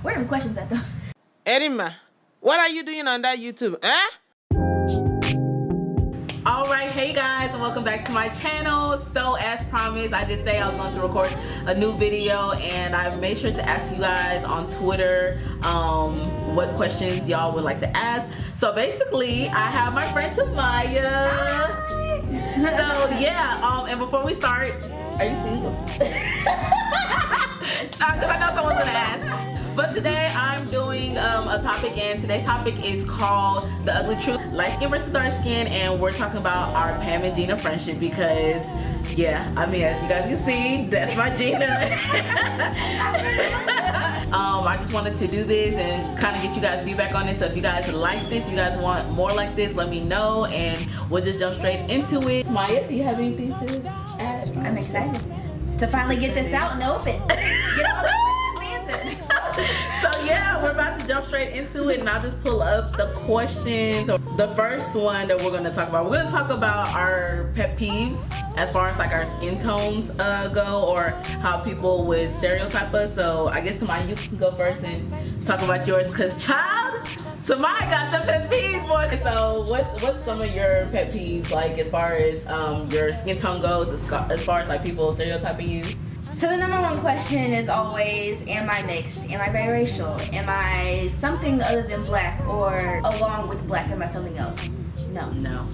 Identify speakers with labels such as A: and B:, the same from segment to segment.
A: Where are them questions at though?
B: Erima, what are you doing on that YouTube? Huh?
C: Alright, hey guys, and welcome back to my channel. So as promised, I did say I was going to record a new video, and I made sure to ask you guys on Twitter what questions y'all would like to ask. So basically, I have my friend Tamaya. So yeah, and before we start, are you single? Because I know someone's gonna ask. But today I'm doing a topic, and today's topic is called The Ugly Truth, Light Skin versus Dark Skin, and we're talking about our Pam and Gina friendship because, yeah, I mean, as you guys can see, that's my Gina. I just wanted to do this and kind of get you guys feedback on this. So if you guys like this, you guys want more like this, let me know, and we'll just jump straight into it. Maya, do you have anything to add?
A: I'm excited to finally get this out in the open. Get all the questions answered.
C: So yeah, we're about to jump straight into it, and I'll just pull up the questions. The first one that we're going to talk about, we're going to talk about our pet peeves as far as like our skin tones go, or how people would stereotype us. So I guess Tamaya, you can go first and talk about yours, because child, Tamaya got the pet peeves, boy. So what's some of your pet peeves, like as far as your skin tone goes, as far as like people stereotyping you?
A: So the number one question is always, am I mixed? Am I biracial? Am I something other than black, or along with black, am I something else? No.
C: No.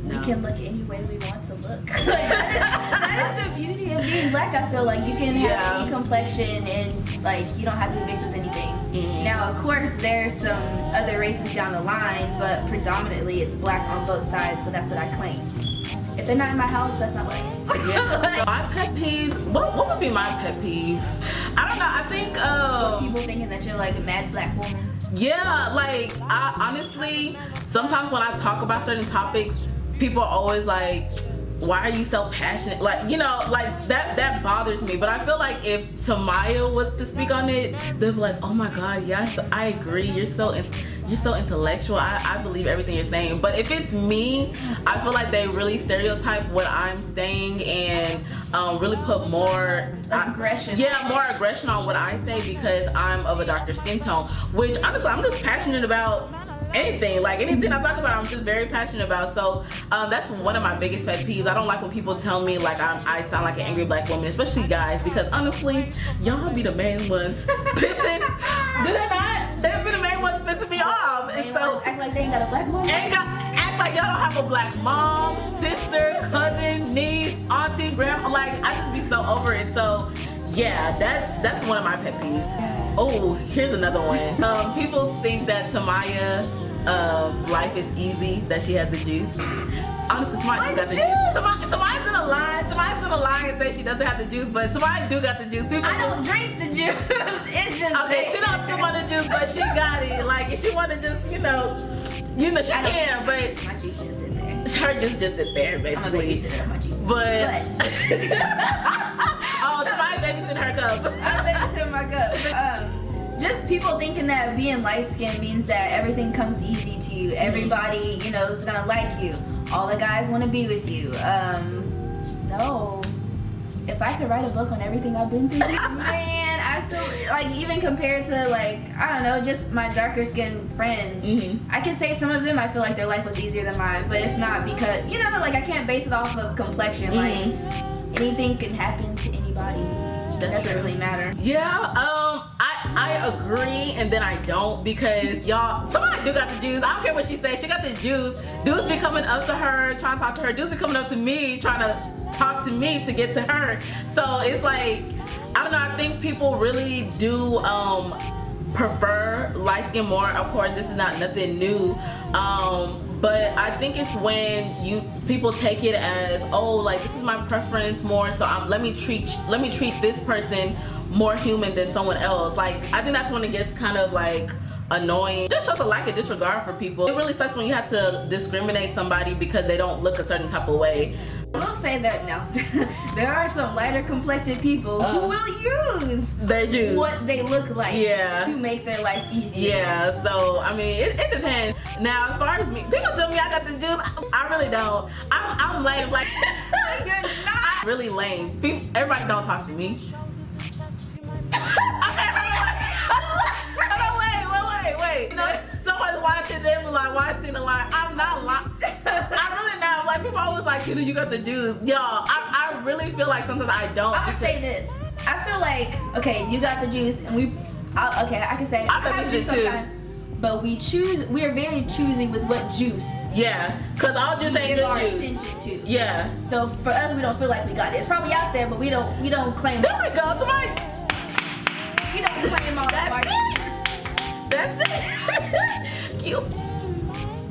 A: We can look any way we want to look. that is the beauty of being black. I feel like you can have any complexion, and like you don't have to be mixed with anything. Now, of course, there's some other races down the line, but predominantly it's black on both sides, so that's what I claim. If they're not in my house, that's not what I am.
C: Yeah. My pet peeve, what would be my pet peeve? I don't know, I think
A: people thinking that you're like a mad black woman.
C: Yeah, like I honestly, sometimes when I talk about certain topics, people are always like, why are you so passionate? Like, you know, like that bothers me. But I feel like if Tamaya was to speak on it, they'd be like, oh my God, yes, I agree. You're so intellectual. I believe everything you're saying. But if it's me, I feel like they really stereotype what I'm saying, and really put more
A: aggression.
C: More aggression on what I say, because I'm of a darker skin tone, which honestly I'm just passionate about. Anything I talk about, I'm just very passionate about. So that's one of my biggest pet peeves. I don't like when people tell me like I sound like an angry black woman, especially guys, because honestly, y'all be the main ones pissing. They've been the main ones pissing me off. And so
A: act like they ain't got a black mom.
C: Act like y'all don't have a black mom, sister, cousin, niece, auntie, grandma. Like, I just be so over it. So yeah, that's one of my pet peeves. Oh, here's another one. People think that Tamaya's life is easy, that she has the juice. Honestly, Tamaya got the juice. Tamaya's gonna lie. Tamaya's gonna lie and say she doesn't have the juice, but Tamaya do got the juice.
A: I don't drink the juice. It's just
C: okay. She don't sip on the juice, but she got it. Like if she wanna just, you know, she can. But
A: my juice just sit there.
C: Her juice just sit there, basically.
A: I'm a babysitter. My juice.
C: But oh, Tamaya babysitting her cup.
A: I'm babysitting my cup. Just people thinking that being light skinned means that everything comes easy to you. Everybody, you know, is gonna like you. All the guys want to be with you. No. If I could write a book on everything I've been through, man, I feel like even compared to like, I don't know, just my darker skinned friends, I can say some of them I feel like their life was easier than mine, but it's not because, you know, like I can't base it off of complexion. Like anything can happen to anybody. That doesn't really matter.
C: Yeah, I agree, and then I don't, because y'all, Tamaya do got the juice. I don't care what she says, she got the juice. Dudes be coming up to her, trying to talk to her. Dudes be coming up to me, trying to talk to me to get to her. So it's like, I don't know, I think people really do prefer light skin more. Of course, this is nothing new. But I think it's when people take it as, oh, like this is my preference more, so let me treat this person more human than someone else. Like I think that's when it gets kind of like annoying. Just shows a lack of disregard for people. It really sucks when you have to discriminate somebody because they don't look a certain type of way.
A: I will say that now. There are some lighter complected people who will use
C: their juice,
A: what they look like, to make their life easier.
C: Yeah, so I mean, it depends. Now, as far as me, people tell me I got the juice. I really don't. I'm lame. Like
A: you're not.
C: I'm really lame. Everybody don't talk to me. like it and you got the juice. Y'all, I really feel like sometimes I don't.
A: I'm gonna say this. I feel like, okay, you got the juice, and okay, I can say
C: I have juice too.
A: But we are very choosy with what juice.
C: Yeah, cause all juice ain't
A: give our
C: good juice.
A: attention to.
C: Yeah.
A: So for us, we don't feel like we got it. It's probably out there, but we don't claim.
C: There we go, somebody.
A: We don't claim all of our.
C: That's it. Cute.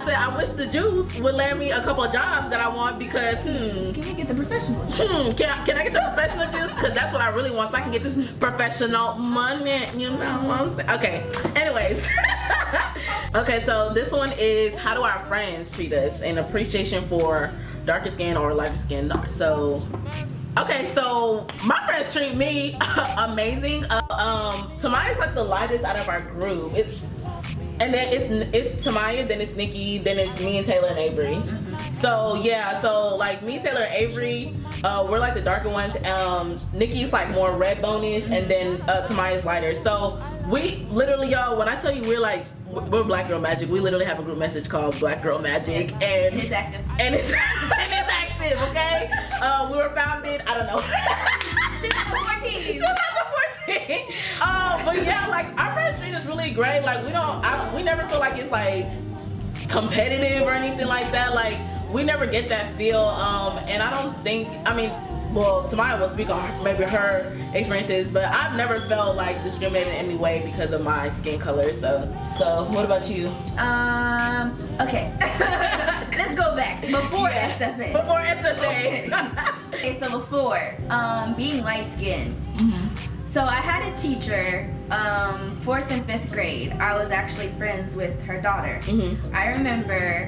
C: I wish the juice would land me a couple of jobs that I want because
A: Can you get the professional juice?
C: can I get the professional juice? Because that's what I really want, so I can get this professional money. You know what I'm saying? Okay. Anyways. Okay, so this one is how do our friends treat us in appreciation for darker skin or lighter skin. So. Okay, so my friends treat me amazing. Tamaya's like the lightest out of our group. And then it's Tamaya, then it's Nikki, then it's me and Taylor and Avery. So yeah, so like me, Taylor, and Avery, we're like the darker ones. Nikki's like more red bone-ish, and then Tamaya's lighter. So we literally, y'all, when I tell you we're Black Girl Magic, we literally have a group message called Black Girl Magic,
A: And it's active.
C: and it's active, okay? We were founded, I don't know.
A: 2014.
C: 2014. But yeah, like our friends treat us really great. Like we never feel like it's like competitive or anything like that. Like we never get that feel. And I don't think, well, Tamaya will speak on maybe her experiences, but I've never felt like discriminated in any way because of my skin color. So what about you?
A: Okay. Let's go back. Before SFA.
C: Before SFA.
A: Okay, so before, being light skinned. So I had a teacher, 4th and 5th grade. I was actually friends with her daughter. I remember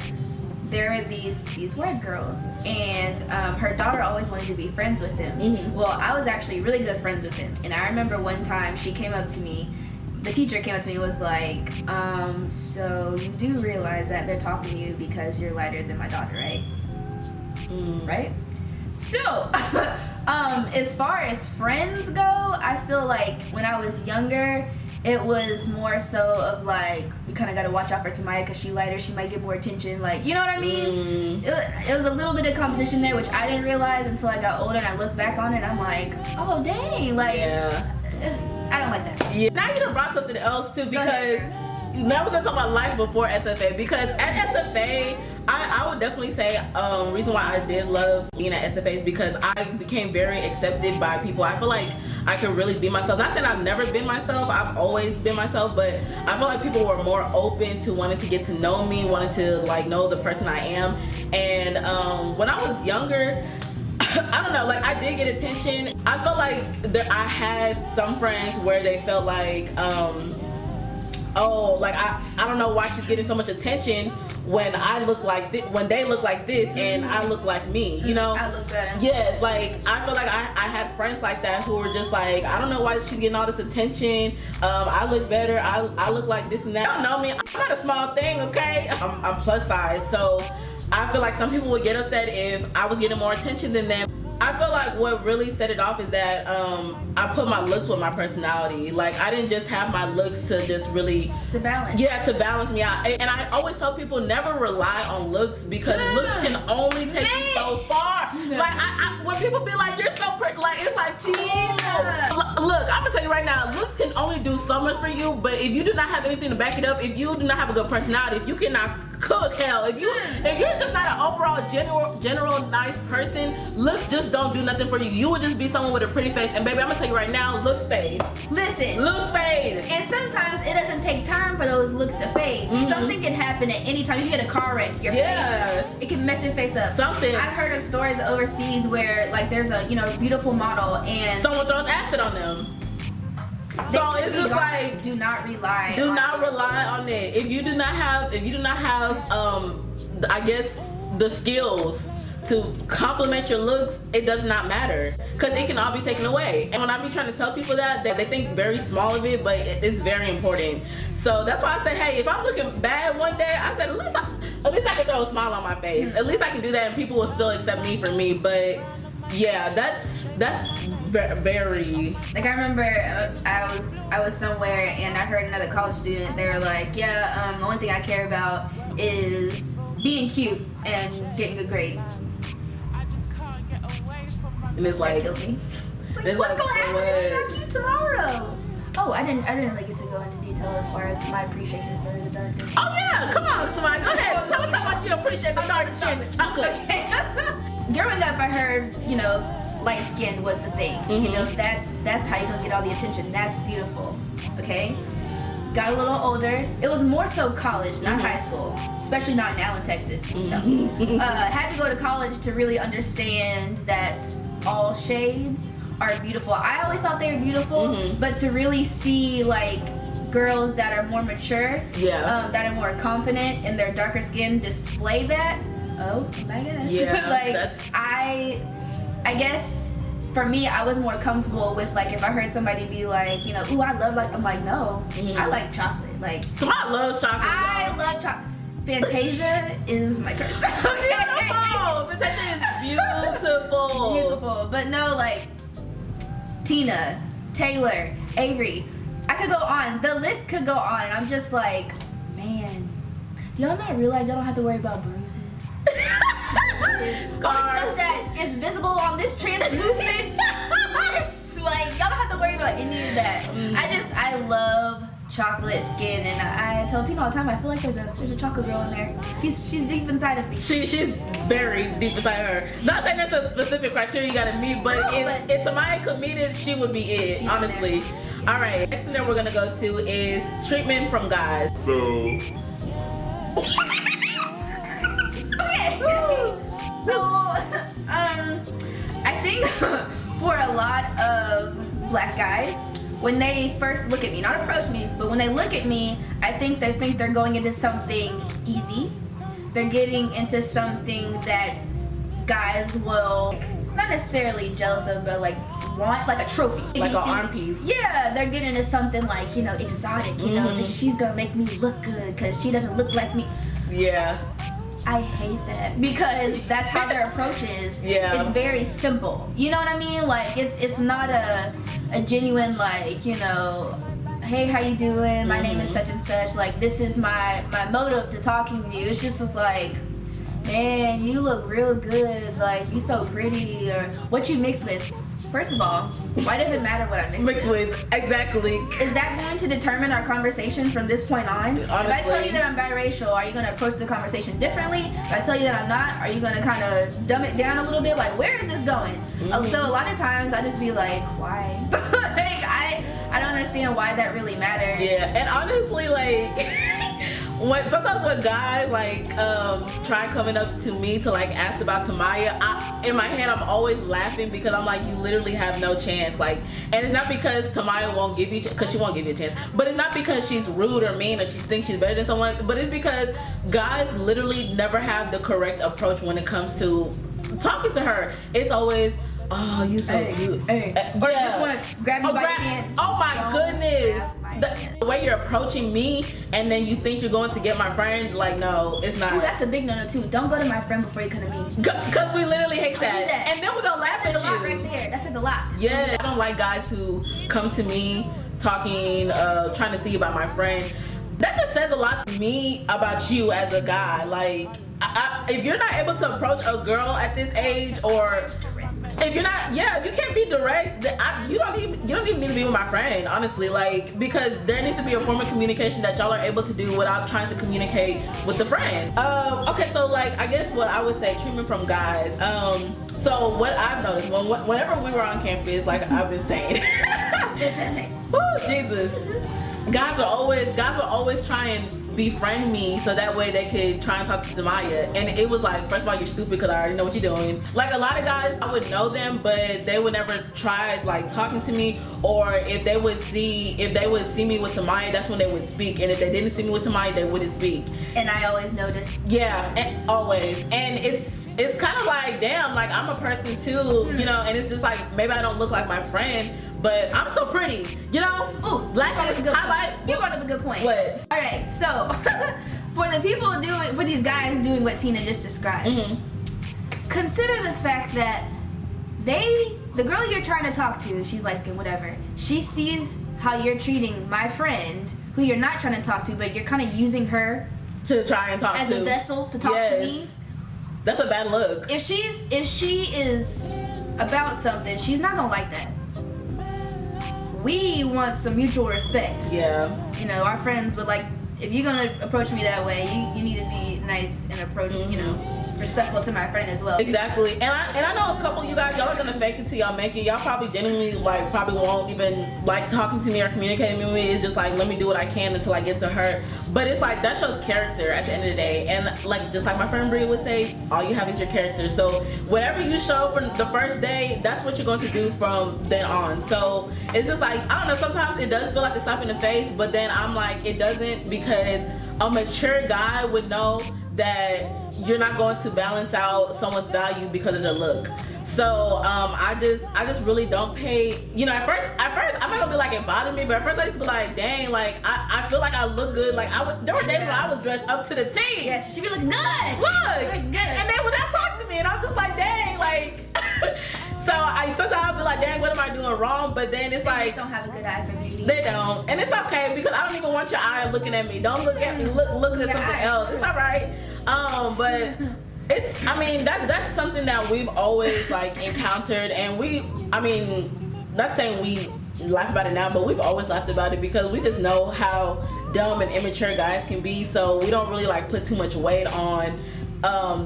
A: there were these white girls, and her daughter always wanted to be friends with them. Well, I was actually really good friends with him, and I remember one time she came up to me, the teacher came up to me and was like, so you do realize that they're talking to you because you're lighter than my daughter, right? Right? So, as far as friends go, I feel like when I was younger, it was more so of like, we kind of got to watch out for Tamaya because she lighter, she might get more attention, like, you know what I mean? It was a little bit of competition there, which I didn't realize until I got older and I look back on it and I'm like, oh dang, like, I don't like that.
C: Yeah. Now you done brought something else too, because now we're gonna talk about life before SFA, because at SFA, I would definitely say reason why I did love being at SFA is because I became very accepted by people. I feel like I could really be myself. Not saying I've never been myself, I've always been myself, but I feel like people were more open to wanting to get to know me, wanting to like know the person I am. And when I was younger, I don't know, like I did get attention. I felt like I had some friends where they felt like, oh, like I don't know why she's getting so much attention when I look like this, when they look like this, and I look like me, you know?
A: I look better.
C: Yes, like I feel like I had friends like that who were just like, I don't know why she's getting all this attention. I look better. I look like this and that. I don't know me. I'm not a small thing, okay? I'm plus size, so I feel like some people would get upset if I was getting more attention than them. I feel like what really set it off is that I put my looks with my personality. Like I didn't just have my looks to just really
A: to balance.
C: Yeah, to balance me out. And I always tell people never rely on looks because looks can only take you so far. Like I when people be like, you're so pretty, like it's like, look, I'm gonna tell you right now, looks can only do so much for you, but if you do not have anything to back it up, if you do not have a good personality, if you cannot cook, hell, if you're just not an overall general nice person, looks just don't do nothing for you. You would just be someone with a pretty face, and baby, I'm gonna tell you right now, looks fade.
A: Listen,
C: looks fade.
A: And sometimes it doesn't take time for those looks to fade. Something can happen at any time. You can get a car wreck, your face, it can mess your face up.
C: Something.
A: I've heard of stories overseas where like there's a beautiful model and
C: someone throws acid on them. So it's just like,
A: do not rely
C: on it. If you do not have I guess the skills to complement your looks, it does not matter because it can all be taken away. And when I be trying to tell people that they think very small of it, but it's very important. So that's why I say, hey, if I'm looking bad one day, I said at least I can throw a smile on my face. At least I can do that and people will still accept me for me. But yeah, that's very
A: like I remember I was somewhere and I heard another college student, they were like, the only thing I care about is being cute and getting good grades.
C: and it's like,
A: That killed me. It's
C: it's
A: what's
C: like,
A: gonna happen
C: what?
A: to you tomorrow? Oh, I didn't really get to go into detail as far as my appreciation for the dark skin.
C: Oh yeah, come on, go ahead. Tell us how much you appreciate the dark skin chocolate.
A: Growing up, I heard, you know, light skin was the thing. You know, that's how you gonna get all the attention. That's beautiful. Okay. Got a little older. It was more so college, not high school, especially not in Allen, Texas. No. Had to go to college to really understand that all shades are beautiful. I always thought they were beautiful, but to really see like girls that are more mature, that are more confident in their darker skin display that. Oh my gosh!
C: Yeah,
A: like I guess for me, I was more comfortable with like if I heard somebody be like, you know, ooh, I love like, I'm like, no, I like chocolate. Like,
C: Tomato loves chocolate.
A: I love chocolate. Fantasia is my crush.
C: Beautiful. Fantasia is beautiful.
A: Beautiful, but no, like Tina, Taylor, Avery. I could go on. The list could go on. I'm just like, man, do y'all not realize y'all don't have to worry about bruises? All the stuff that is visible on this translucent. Like, y'all don't have to worry about any of that. I love chocolate skin, and I tell Tina all the time, I feel like there's a chocolate girl in there. She's deep inside of me.
C: She's very deep inside her. Not saying there's a specific criteria you gotta meet, but if Tamaya could meet it, she would be it, honestly. All right, next thing that we're gonna go to is treatment from guys.
D: So,
A: So, I think for a lot of black guys, when they first look at me, not approach me, but when they look at me, I think they think they're going into something easy. They're getting into something that guys will not necessarily jealous of, but like want, like a trophy.
C: Like an arm piece.
A: Yeah, they're getting into something like, you know, exotic, you know, she's gonna make me look good because she doesn't look like me.
C: Yeah.
A: I hate that because that's how their approach is.
C: Yeah.
A: It's very simple. You know what I mean? Like it's not a genuine like, you know, hey, how you doing? My name is such and such. Like this is my motive to talking to you. It's just like, man, you look real good. Like you so pretty, or what you mix with. First of all, why does it matter what I mix
C: with? Exactly.
A: Is that going to determine our conversation from this point on? Honestly. If I tell you that I'm biracial, are you going to approach the conversation differently? If I tell you that I'm not, are you going to kind of dumb it down a little bit? Like, where is this going? So a lot of times I just be like, why? Like, I don't understand why that really matters.
C: Yeah, and honestly, like, sometimes when guys like try coming up to me to like ask about Tamaya, in my head I'm always laughing because I'm like, you literally have no chance. Like, and it's not because Tamaya won't give you, because she won't give you a chance, but it's not because she's rude or mean or she thinks she's better than someone, but it's because guys literally never have the correct approach when it comes to talking to her. It's always, oh, you so cute.
A: Or you just want to grab me by your hand.
C: Oh my goodness. The way you're approaching me and then you think you're going to get my friend, like, no, it's not.
A: Ooh, that's a big no-no too. Don't go to my friend before you come to me.
C: Because we literally hate that. And then we're going to laugh at you.
A: That says a lot right there. That says a lot.
C: Yeah, I don't like guys who come to me talking, trying to see about my friend. That just says a lot to me about you as a guy. Like, if you're not able to approach a girl at this age, or if you're not, you can't be direct. You don't even need to be with my friend, honestly. Like, because there needs to be a form of communication that y'all are able to do without trying to communicate with the friend. Okay, so like, I guess what I would say, treatment from guys. So what I've noticed, whenever we were on campus, like I've been saying, oh Jesus, guys will always try and befriend me so that way they could try and talk to Tamaya. And it was like, first of all, you're stupid because I already know what you're doing. Like, a lot of guys, I would know them, but they would never try like talking to me, or if they would see me with Tamaya, that's when they would speak. And if they didn't see me with Tamaya, they wouldn't speak.
A: And I always noticed.
C: Yeah, and always. And it's kind of like, damn, like I'm a person too, you know, and it's just like, maybe I don't look like my friend, but I'm so pretty, you know?
A: Ooh, lashes,
C: highlight.
A: You brought up a good point.
C: What?
A: All right, so for these guys doing what Tina just described, consider the fact that the girl you're trying to talk to, she's light skinned, whatever, she sees how you're treating my friend, who you're not trying to talk to, but you're kind of using her
C: to try and talk
A: as
C: to.
A: a vessel to talk to me.
C: That's a bad look.
A: If she is about something, she's not gonna like that. We want some mutual respect.
C: Yeah.
A: You know, our friends would like, if you're gonna approach me that way, you need to be nice and approach, you know, respectful to my friend as well.
C: Exactly. And I know a couple of you guys, y'all are gonna fake it till y'all make it. Y'all probably genuinely like probably won't even like talking to me or communicating with me. It's just like, let me do what I can until I get to her. But it's like, that shows character at the end of the day. And like, just like my friend Bria would say, all you have is your character. So whatever you show for the first day, that's what you're going to do from then on. So it's just like, I don't know, sometimes it does feel like a slap in the face, but then I'm like, it doesn't, because a mature guy would know that you're not going to balance out someone's value because of their look. So I just really don't pay, you know, at first I'm not gonna be like it bothered me, but at first I used to be like, dang, like I feel like I look good. Like there were days when I was dressed up to the T.
A: Yes, she be looking good.
C: Look
A: good.
C: And then when they talk to me and I'm just like, dang, like so sometimes I'll be like, dang, what am I doing wrong? But then it's
A: They
C: like,
A: just don't have a good eye for beauty.
C: they don't, and it's okay, because I don't even want your eye looking at me. Don't look at me. Look at something else. It's all right. But it's, I mean, that's something that we've always like encountered, and not saying we laugh about it now, but we've always laughed about it because we just know how dumb and immature guys can be. So we don't really like put too much weight on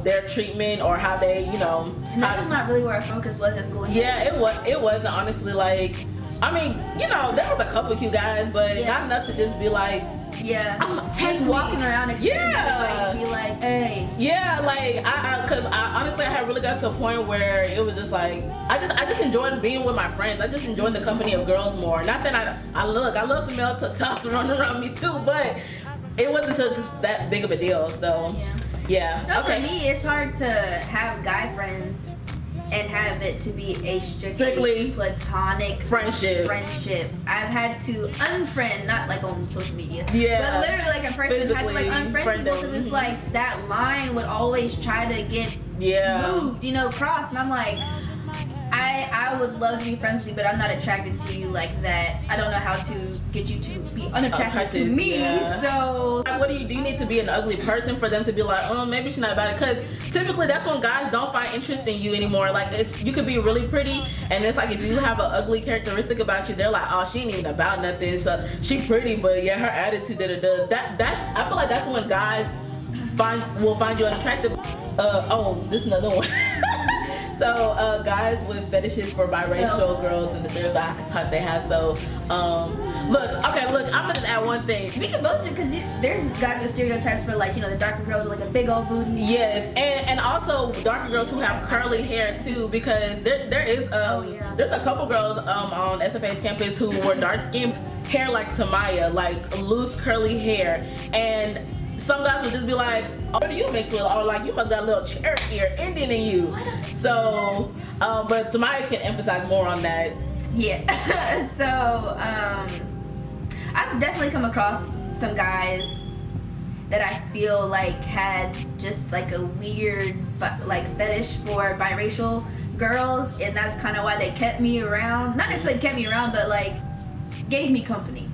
C: their treatment or how they, you know.
A: That was not really where our focus was at school.
C: Yeah, it was honestly, like, I mean, you know, there was a couple cute guys, but not enough to just be like,
A: just walking around expecting everybody to be like, hey.
C: Yeah, like because I honestly, I had really got to a point where it was just like, I just enjoyed being with my friends. I just enjoyed the company of girls more. Not saying I love some male testosterone around me too, but it wasn't just that big of a deal. So yeah.
A: No,
C: Okay.
A: for me, it's hard to have guy friends and have it to be a strictly platonic
C: friendship.
A: I've had to unfriend, not like on social media.
C: Yeah.
A: But literally, like in person, had to like unfriend people because it's like that line would always try to get moved, you know, crossed, and I'm like, I would love to be friends with you, but I'm not attracted to you like that. I don't know how to get you to be unattracted to me. So
C: what do you need to be an ugly person for them to be like, oh, maybe she's not about it? Because typically that's when guys don't find interest in you anymore. Like, you could be really pretty, and it's like if you have an ugly characteristic about you, they're like, oh, she ain't even about nothing. So she pretty, but yeah, her attitude that's I feel like that's when guys will find you unattractive. This is another one. So guys with fetishes for biracial girls and the stereotypes they have. So look, I'm gonna just add one thing.
A: We can both do, because there's guys with stereotypes for, like, you know, the darker girls with like a big old booty.
C: Yes, and also darker girls who have curly hair too, because there is there's a couple girls on SFA's campus who were dark skinned, hair like Tamaya, like loose curly hair, and some guys would just be like, oh, what do you mix with? Or like, you must got a little Cherokee or Indian in you. So, but Tamaya can emphasize more on that.
A: Yeah. So, I've definitely come across some guys that I feel like had just like a weird like fetish for biracial girls, and that's kind of why they kept me around. Not necessarily kept me around, but like gave me company.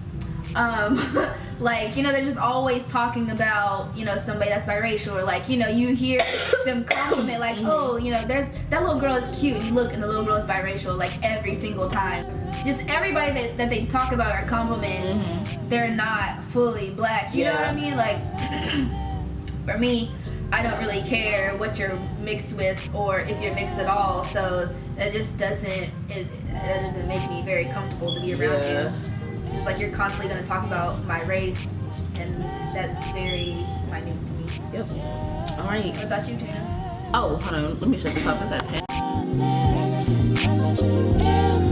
A: Like, you know, they're just always talking about, you know, somebody that's biracial, or like, you know, you hear them compliment like, oh, you know, there's that little girl is cute, and you look and the little girl is biracial, like every single time. Just everybody that they talk about or compliment, they're not fully black. You know what I mean? Like, for me, I don't really care what you're mixed with or if you're mixed at all. So that just doesn't make me very comfortable to be around you. It's like you're constantly going to talk about my race, and that's very minute to me.
C: Yep. All right.
A: What about you, Tina?
C: Oh, hold on. Let me shut this off. It's at 10.